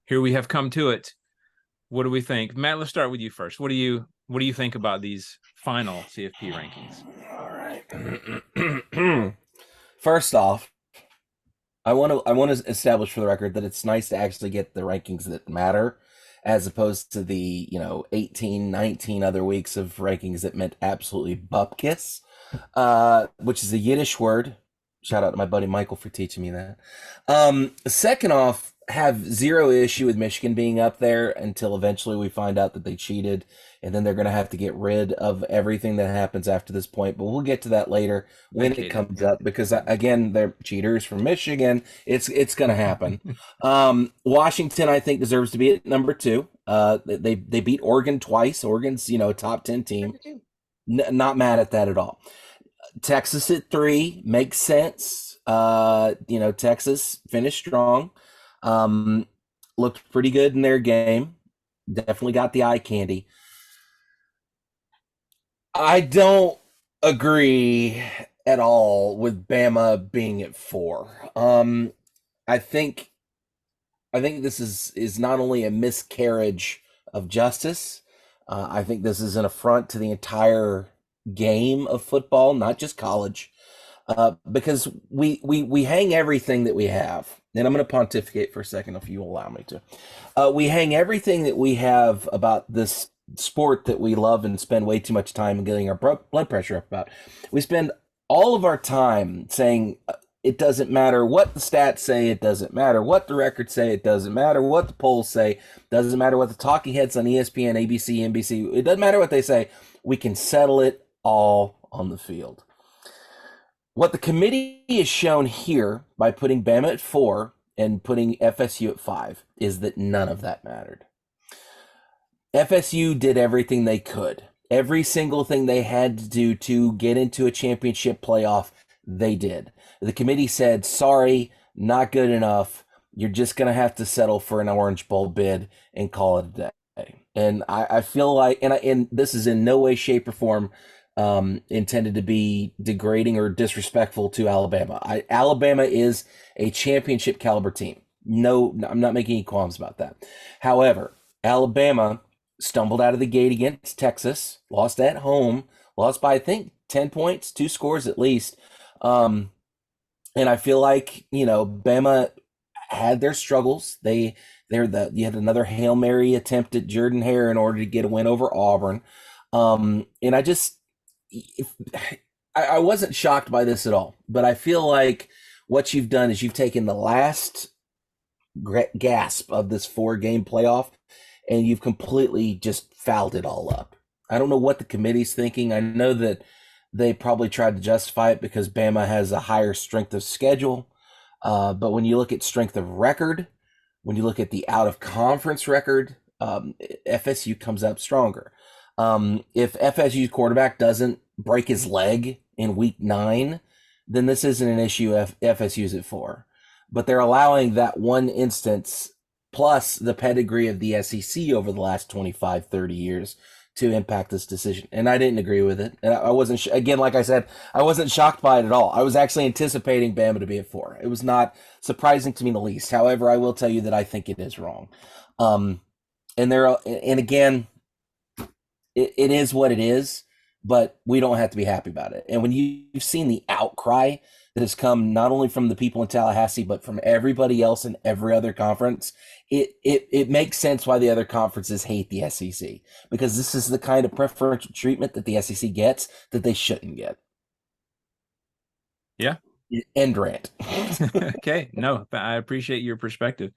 here we have come to it. What do we think? Matt, let's start with you first. What do you think about these final CFP rankings? All right. First off, I want to establish for the record that it's nice to actually get the rankings that matter, as opposed to the 18, 19 other weeks of rankings that meant absolutely bupkis, which is a Yiddish word. Shout out to my buddy Michael for teaching me that. Second off, have zero issue with Michigan being up there until eventually we find out that they cheated, and then they're going to have to get rid of everything that happens after this point. But we'll get to that later when it Vacated. comes up because again, they're cheaters from Michigan. It's going to happen. Washington, I think, deserves to be at number two. They beat Oregon twice. Oregon's a top 10 team. Not mad at that at all. Texas at three makes sense. Texas finished strong. Um, Looked pretty good in their game. Definitely got the eye candy. I don't agree at all with Bama being at four. I think I think this is not only a miscarriage of justice. I think this is an affront to the entire game of football, not just college, because we hang everything that we have. And I'm going to pontificate for a second, if you allow me to. We hang everything that we have about this sport that we love and spend way too much time getting our blood pressure up about. We spend all of our time saying it doesn't matter what the stats say, it doesn't matter what the records say, it doesn't matter what the polls say, doesn't matter what the talking heads on ESPN, ABC, NBC, it doesn't matter what they say. We can settle it all on the field. What the committee has shown here by putting Bama at four and putting FSU at five is that none of that mattered. FSU did everything they could. Every single thing they had to do to get into a championship playoff, they did. The committee said, sorry, not good enough. You're just going to have to settle for an Orange Bowl bid and call it a day. And I feel like, and this is in no way, shape, or form intended to be degrading or disrespectful to Alabama. Alabama is a championship caliber team. No, I'm not making any qualms about that. However, Alabama stumbled out of the gate against Texas, lost at home, lost by, I think, 10 points, two scores at least. And I feel like, Bama had their struggles. You had another Hail Mary attempt at Jordan Hare in order to get a win over Auburn. And I wasn't shocked by this at all, but I feel like what you've done is you've taken the last gasp of this 4-game playoff and you've completely just fouled it all up. I don't know what the committee's thinking. I know that they probably tried to justify it because Bama has a higher strength of schedule. But when you look at strength of record, when you look at the out of conference record, FSU comes up stronger. If FSU's quarterback doesn't break his leg in week 9, then this isn't an issue if FSU's at 4. But they're allowing that one instance plus the pedigree of the SEC over the last 25, 30 years to impact this decision. And I didn't agree with it. And I wasn't, again, like I said, I wasn't shocked by it at all. I was actually anticipating Bama to be at 4. It was not surprising to me in the least. However, I will tell you that I think it is wrong. And again, it is what it is, but we don't have to be happy about it. And when you've seen the outcry that has come not only from the people in Tallahassee, but from everybody else in every other conference, it makes sense why the other conferences hate the SEC, because this is the kind of preferential treatment that the SEC gets that they shouldn't get. Yeah. End rant. Okay. No, I appreciate your perspective.